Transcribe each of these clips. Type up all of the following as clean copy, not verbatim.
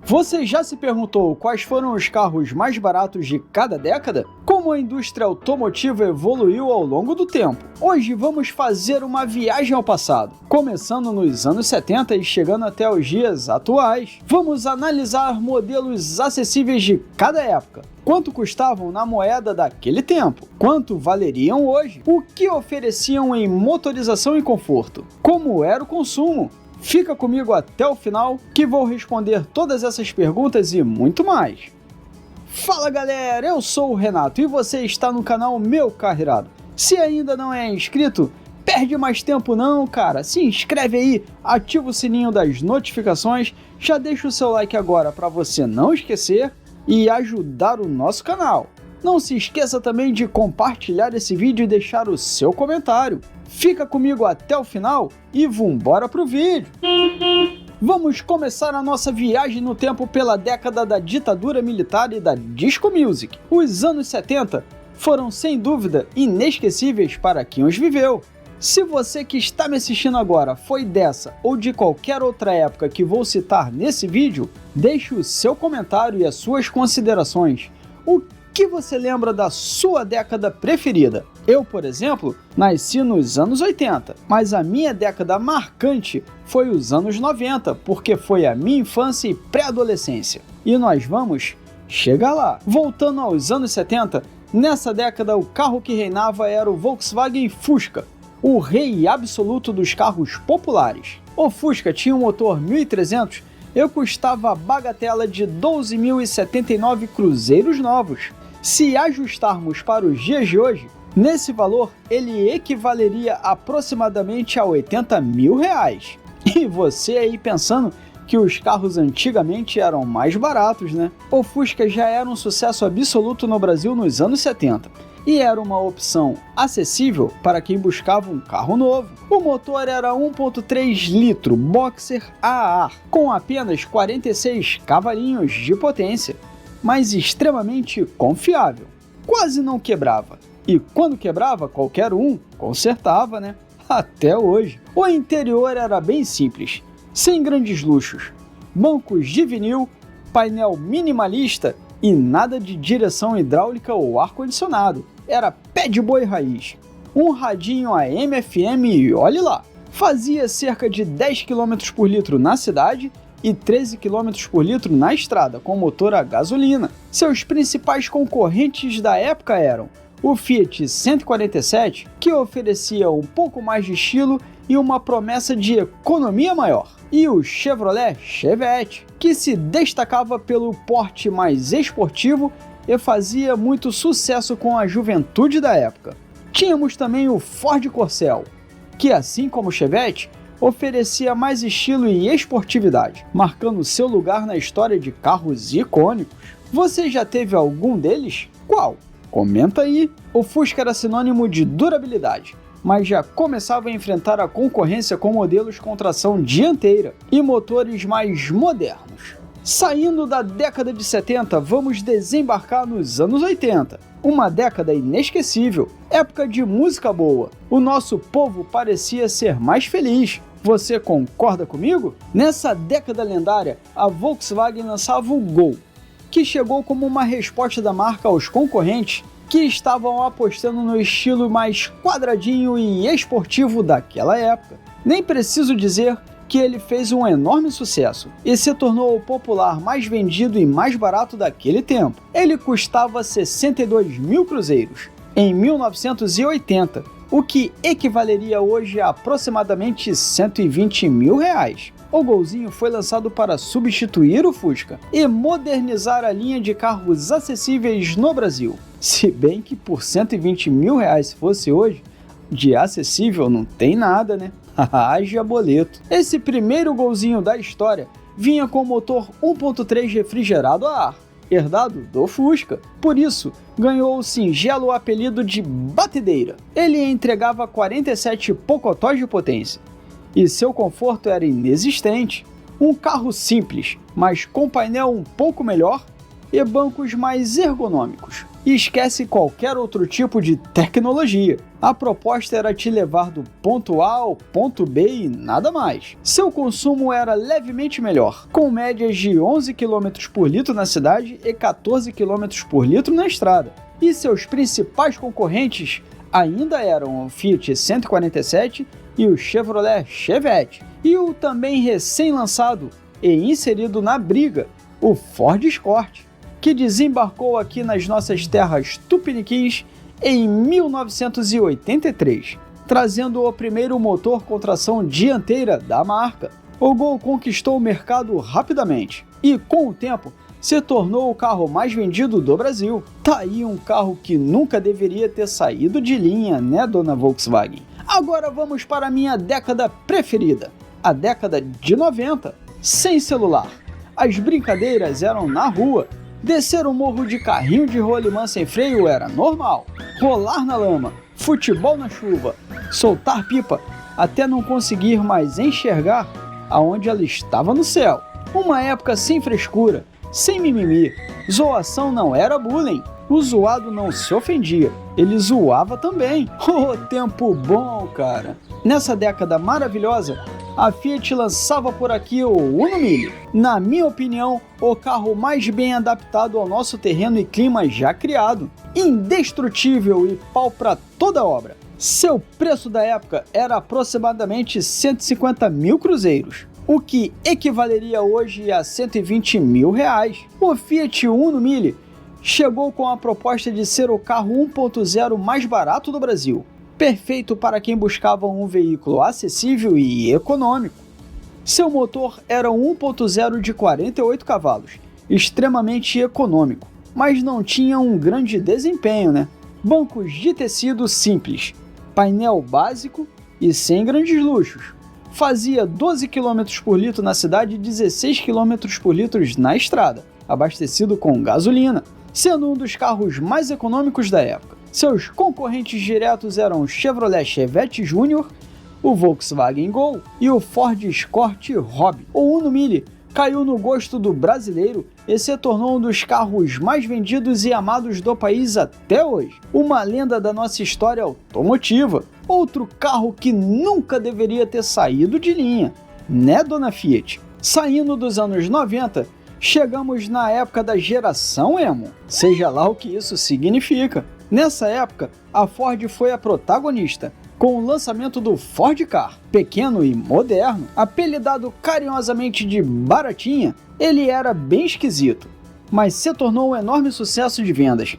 Você já se perguntou quais foram os carros mais baratos de cada década? Como a indústria automotiva evoluiu ao longo do tempo? Hoje vamos fazer uma viagem ao passado, começando nos anos 70 e chegando até os dias atuais. Vamos analisar modelos acessíveis de cada época. Quanto custavam na moeda daquele tempo? Quanto valeriam hoje? O que ofereciam em motorização e conforto? Como era o consumo? Fica comigo até o final que vou responder todas essas perguntas e muito mais. Fala galera, eu sou o Renato e você está no canal Meu Carro Irado. Se ainda não é inscrito, perde mais tempo não, cara. Se inscreve aí, ativa o sininho das notificações, já deixa o seu like agora para você não esquecer e ajudar o nosso canal. Não se esqueça também de compartilhar esse vídeo e deixar o seu comentário. Fica comigo até o final e vambora pro vídeo! Vamos começar a nossa viagem no tempo pela década da ditadura militar e da disco music. Os anos 70 foram sem dúvida inesquecíveis para quem os viveu. Se você que está me assistindo agora foi dessa ou de qualquer outra época que vou citar nesse vídeo, deixe o seu comentário e as suas considerações. O que você lembra da sua década preferida? Eu, por exemplo, nasci nos anos 80, mas a minha década marcante foi os anos 90, porque foi a minha infância e pré-adolescência. E nós vamos chegar lá. Voltando aos anos 70, nessa década o carro que reinava era o Volkswagen Fusca, o rei absoluto dos carros populares. O Fusca tinha um motor 1300 e custava a bagatela de 12.079 cruzeiros novos. Se ajustarmos para os dias de hoje, nesse valor ele equivaleria aproximadamente a R$80 mil. E você aí pensando que os carros antigamente eram mais baratos, né? O Fusca já era um sucesso absoluto no Brasil nos anos 70 e era uma opção acessível para quem buscava um carro novo. O motor era 1.3 litro Boxer a ar, com apenas 46 cavalinhos de potência, mas extremamente confiável. Quase não quebrava. E quando quebrava, qualquer um consertava, né? Até hoje. O interior era bem simples, sem grandes luxos. Bancos de vinil, painel minimalista e nada de direção hidráulica ou ar-condicionado. Era pé de boi raiz. Um radinho AM/FM e olhe lá. Fazia cerca de 10 km por litro na cidade e 13 km por litro na estrada, com motor a gasolina. Seus principais concorrentes da época eram o Fiat 147, que oferecia um pouco mais de estilo e uma promessa de economia maior, e o Chevrolet Chevette, que se destacava pelo porte mais esportivo e fazia muito sucesso com a juventude da época. Tínhamos também o Ford Corcel, que assim como o Chevette, oferecia mais estilo e esportividade, marcando seu lugar na história de carros icônicos. Você já teve algum deles? Qual? Comenta aí! O Fusca era sinônimo de durabilidade, mas já começava a enfrentar a concorrência com modelos com tração dianteira e motores mais modernos. Saindo da década de 70, vamos desembarcar nos anos 80. Uma década inesquecível, época de música boa. O nosso povo parecia ser mais feliz. Você concorda comigo? Nessa década lendária, a Volkswagen lançava o Gol, que chegou como uma resposta da marca aos concorrentes que estavam apostando no estilo mais quadradinho e esportivo daquela época. Nem preciso dizer que ele fez um enorme sucesso e se tornou o popular mais vendido e mais barato daquele tempo. Ele custava 62 mil cruzeiros em 1980, o que equivaleria hoje a aproximadamente 120 mil reais. O Golzinho foi lançado para substituir o Fusca e modernizar a linha de carros acessíveis no Brasil. Se bem que por 120 mil reais se fosse hoje, de acessível não tem nada, né? Haja boleto. Esse primeiro Golzinho da história vinha com motor 1.3 refrigerado a ar, herdado do Fusca. Por isso, ganhou o singelo apelido de batedeira. Ele entregava 47 pocotós de potência e seu conforto era inexistente. Um carro simples, mas com painel um pouco melhor e bancos mais ergonômicos. E esquece qualquer outro tipo de tecnologia. A proposta era te levar do ponto A ao ponto B e nada mais. Seu consumo era levemente melhor, com médias de 11 km por litro na cidade e 14 km por litro na estrada. E seus principais concorrentes ainda eram o Fiat 147 e o Chevrolet Chevette, e o também recém-lançado e inserido na briga, o Ford Escort, que desembarcou aqui nas nossas terras tupiniquins em 1983, trazendo o primeiro motor com tração dianteira da marca. O Gol conquistou o mercado rapidamente e, com o tempo, se tornou o carro mais vendido do Brasil. Tá aí um carro que nunca deveria ter saído de linha, né, dona Volkswagen? Agora vamos para a minha década preferida, a década de 90, sem celular. As brincadeiras eram na rua. Descer o morro de carrinho de rolimã sem freio era normal. Rolar na lama, futebol na chuva, soltar pipa até não conseguir mais enxergar aonde ela estava no céu. Uma época sem frescura, sem mimimi. Zoação não era bullying. O zoado não se ofendia, ele zoava também. Oh, tempo bom, cara! Nessa década maravilhosa, a Fiat lançava por aqui o Uno Mille. Na minha opinião, o carro mais bem adaptado ao nosso terreno e clima já criado. Indestrutível e pau para toda obra. Seu preço da época era aproximadamente 150 mil cruzeiros, o que equivaleria hoje a 120 mil reais. O Fiat Uno Mille chegou com a proposta de ser o carro 1.0 mais barato do Brasil, perfeito para quem buscava um veículo acessível e econômico. Seu motor era um 1.0 de 48 cavalos, extremamente econômico, mas não tinha um grande desempenho, né? Bancos de tecido simples, painel básico e sem grandes luxos. Fazia 12 km por litro na cidade e 16 km por litro na estrada, abastecido com gasolina, sendo um dos carros mais econômicos da época. Seus concorrentes diretos eram o Chevrolet Chevette Júnior, o Volkswagen Gol e o Ford Escort Hobby. O Uno Mille caiu no gosto do brasileiro e se tornou um dos carros mais vendidos e amados do país até hoje. Uma lenda da nossa história automotiva. Outro carro que nunca deveria ter saído de linha, né, dona Fiat? Saindo dos anos 90, chegamos na época da geração emo, seja lá o que isso significa. Nessa época, a Ford foi a protagonista, com o lançamento do Ford Ka, pequeno e moderno, apelidado carinhosamente de baratinha. Ele era bem esquisito, mas se tornou um enorme sucesso de vendas,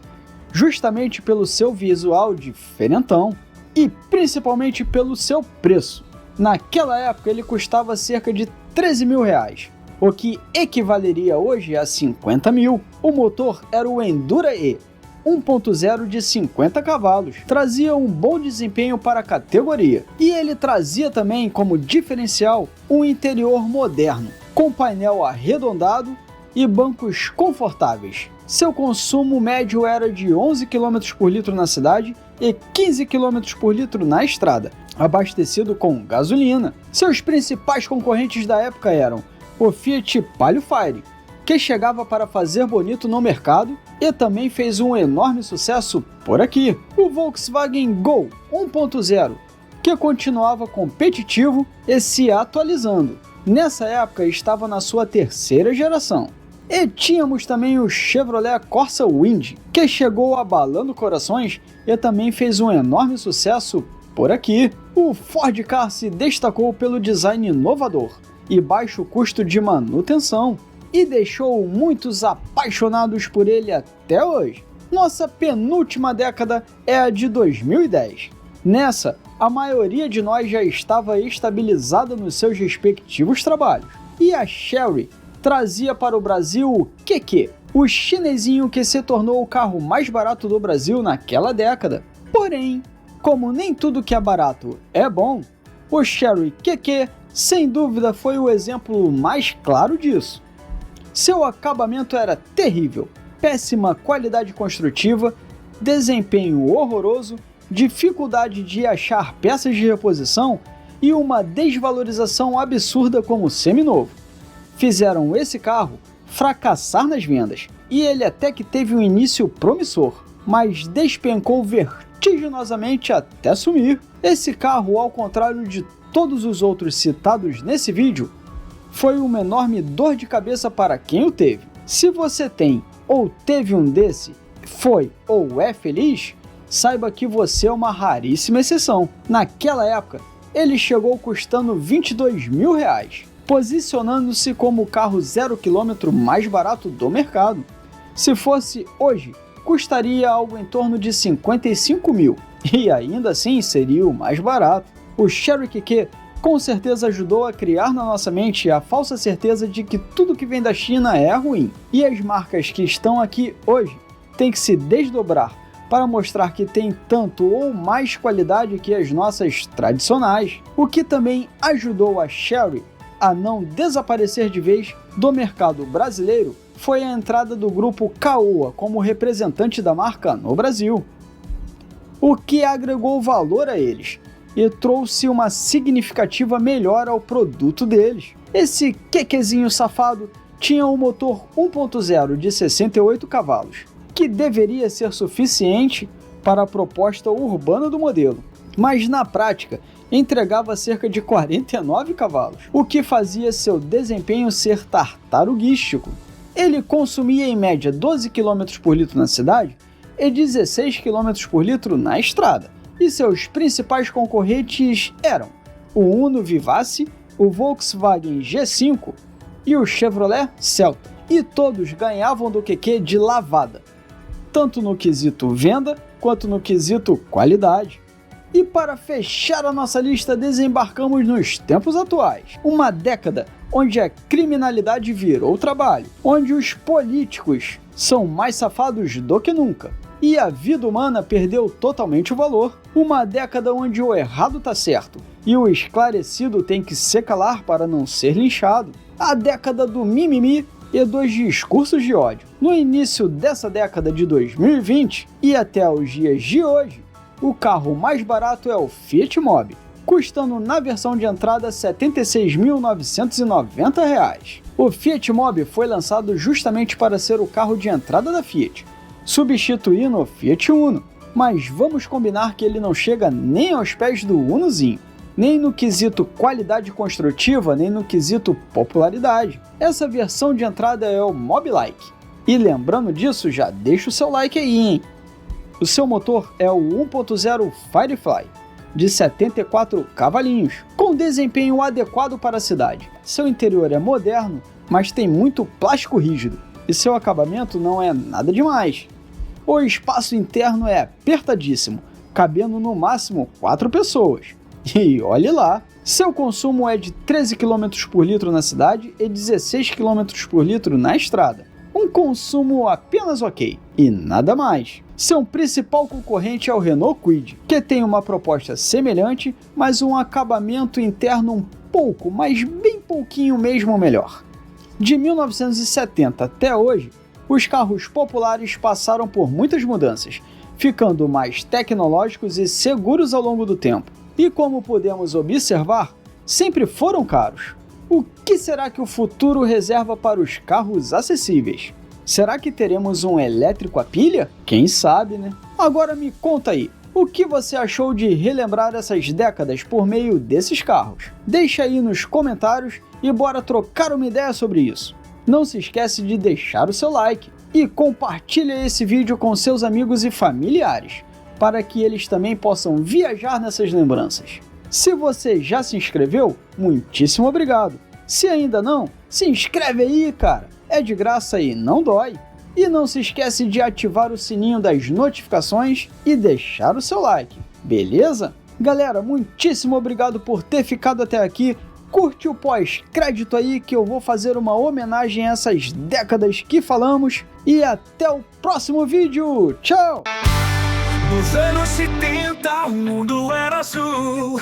justamente pelo seu visual diferentão e principalmente pelo seu preço. Naquela época ele custava cerca de 13 mil reais, o que equivaleria hoje a 50 mil. O motor era o Endura E, 1.0 de 50 cavalos, trazia um bom desempenho para a categoria, e ele trazia também como diferencial um interior moderno, com painel arredondado e bancos confortáveis. Seu consumo médio era de 11 km por litro na cidade e 15 km por litro na estrada, abastecido com gasolina. Seus principais concorrentes da época eram o Fiat Palio Fire, que chegava para fazer bonito no mercado e também fez um enorme sucesso por aqui. O Volkswagen Gol 1.0, que continuava competitivo e se atualizando. Nessa época estava na sua terceira geração. E tínhamos também o Chevrolet Corsa Wind, que chegou abalando corações e também fez um enorme sucesso por aqui. O Ford Ka se destacou pelo design inovador e baixo custo de manutenção, e deixou muitos apaixonados por ele até hoje. Nossa penúltima década é a de 2010. Nessa, a maioria de nós já estava estabilizada nos seus respectivos trabalhos. E a Chery trazia para o Brasil o QQ, o chinesinho que se tornou o carro mais barato do Brasil naquela década. Porém, como nem tudo que é barato é bom, o Chery QQ sem dúvida foi o exemplo mais claro disso. Seu acabamento era terrível, péssima qualidade construtiva, desempenho horroroso, dificuldade de achar peças de reposição e uma desvalorização absurda como seminovo. Fizeram esse carro fracassar nas vendas, e ele até que teve um início promissor, mas despencou vertiginosamente até sumir. Esse carro, ao contrário de todos os outros citados nesse vídeo, foi uma enorme dor de cabeça para quem o teve. Se você tem ou teve um desse, foi ou é feliz, saiba que você é uma raríssima exceção. Naquela época, ele chegou custando R$22.000, posicionando-se como o carro 0 km mais barato do mercado. Se fosse hoje, custaria algo em torno de 55 mil, e ainda assim seria o mais barato. O Cherokee Q com certeza ajudou a criar na nossa mente a falsa certeza de que tudo que vem da China é ruim, e as marcas que estão aqui hoje têm que se desdobrar para mostrar que tem tanto ou mais qualidade que as nossas tradicionais, o que também ajudou a Chery a não desaparecer de vez do mercado brasileiro foi a entrada do grupo Caoa como representante da marca no Brasil, o que agregou valor a eles e trouxe uma significativa melhora ao produto deles. Esse quequezinho safado tinha um motor 1.0 de 68 cavalos, que deveria ser suficiente para a proposta urbana do modelo, mas na prática entregava cerca de 49 cavalos, o que fazia seu desempenho ser tartaruguístico. Ele consumia em média 12 km por litro na cidade e 16 km por litro na estrada, e seus principais concorrentes eram o Uno Vivace, o Volkswagen G5 e o Chevrolet Celta, e todos ganhavam do QQ de lavada, tanto no quesito venda quanto no quesito qualidade. E para fechar a nossa lista, desembarcamos nos tempos atuais, uma década onde a criminalidade virou trabalho, onde os políticos são mais safados do que nunca, e a vida humana perdeu totalmente o valor, uma década onde o errado tá certo, e o esclarecido tem que se calar para não ser linchado, a década do mimimi e dos discursos de ódio. No início dessa década de 2020 e até os dias de hoje, o carro mais barato é o Fiat Mobi, custando na versão de entrada R$ 76.990. O Fiat Mobi foi lançado justamente para ser o carro de entrada da Fiat, substituindo o Fiat Uno, mas vamos combinar que ele não chega nem aos pés do Unozinho, nem no quesito qualidade construtiva, nem no quesito popularidade. Essa versão de entrada é o Mobi Like. E lembrando disso, já deixa o seu like aí, hein? O seu motor é o 1.0 Firefly, de 74 cavalinhos, com desempenho adequado para a cidade. Seu interior é moderno, mas tem muito plástico rígido, e seu acabamento não é nada demais. O espaço interno é apertadíssimo, cabendo no máximo 4 pessoas. E olhe lá, seu consumo é de 13 km por litro na cidade e 16 km por litro na estrada. Um consumo apenas ok, e nada mais. Seu principal concorrente é o Renault Kwid, que tem uma proposta semelhante, mas um acabamento interno um pouco, mas bem pouquinho mesmo melhor. De 1970 até hoje, os carros populares passaram por muitas mudanças, ficando mais tecnológicos e seguros ao longo do tempo. E como podemos observar, sempre foram caros. O que será que o futuro reserva para os carros acessíveis? Será que teremos um elétrico a pilha? Quem sabe, né? Agora me conta aí, o que você achou de relembrar essas décadas por meio desses carros? Deixa aí nos comentários e bora trocar uma ideia sobre isso. Não se esquece de deixar o seu like e compartilha esse vídeo com seus amigos e familiares, para que eles também possam viajar nessas lembranças. Se você já se inscreveu, muitíssimo obrigado. Se ainda não, se inscreve aí, cara. É de graça e não dói. E não se esquece de ativar o sininho das notificações e deixar o seu like, beleza? Galera, muitíssimo obrigado por ter ficado até aqui. Curte o pós-crédito aí que eu vou fazer uma homenagem a essas décadas que falamos. E até o próximo vídeo. Tchau! Nos anos 70 o mundo era azul,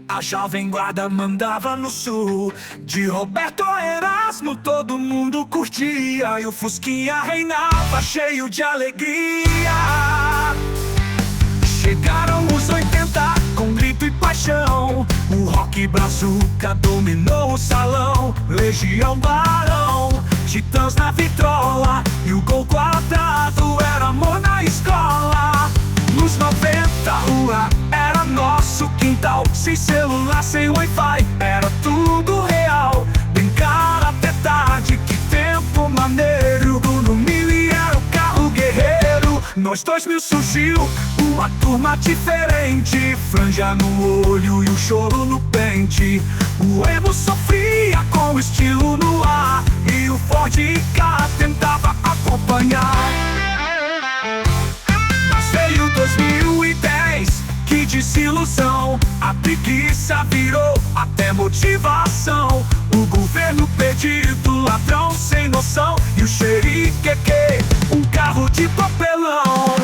a Jovem Guarda mandava no sul. De Roberto a Erasmo todo mundo curtia, e o Fusquinha reinava cheio de alegria. Chegaram os 80 com grito e paixão, o rock brazuca dominou o salão. Legião Barão Titãs na vitrola e o gol quadrado era amor na escola. Nos 90 a rua era nosso quintal, sem celular, sem Wi-Fi, era tudo real. Brincar até tarde, que tempo maneiro. No Mille era o carro guerreiro. Nós 2000 surgiu uma turma diferente, franja no olho e o choro no pente. O emo sofria com o estilo no ar e o Ford Ka tentava acompanhar. Mas veio 2010, que desilusão, a preguiça virou até motivação. O governo perdido, ladrão sem noção, e o xeriqueque, um carro de papelão.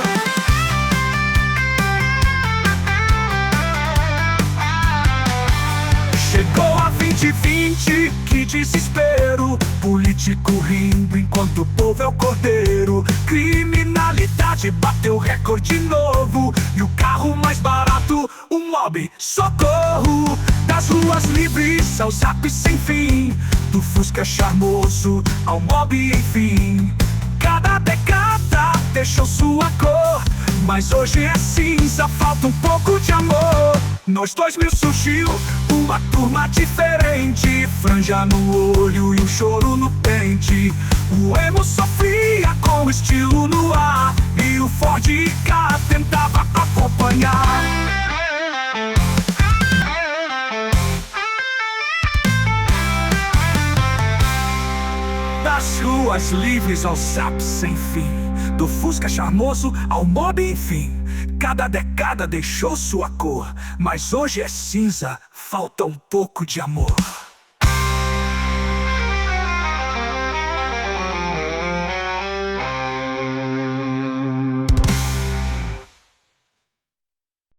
Chegou a 2020, que desespero, político rindo enquanto o povo é o cordeiro. Criminalidade bateu recorde novo, e o carro mais barato, um Mobi, socorro. Das ruas livres ao zap sem fim, do Fusca charmoso ao Mobi, enfim. Cada década deixou sua cor, mas hoje é cinza, falta um pouco de amor. Nós 2000 surgiu uma turma diferente, franja no olho e o choro no pente. O emo sofria com o estilo no ar e o Ford Ka tentava acompanhar. Das ruas livres ao zap sem fim, do Fusca charmoso ao Mobi, enfim. Cada década deixou sua cor, mas hoje é cinza, falta um pouco de amor.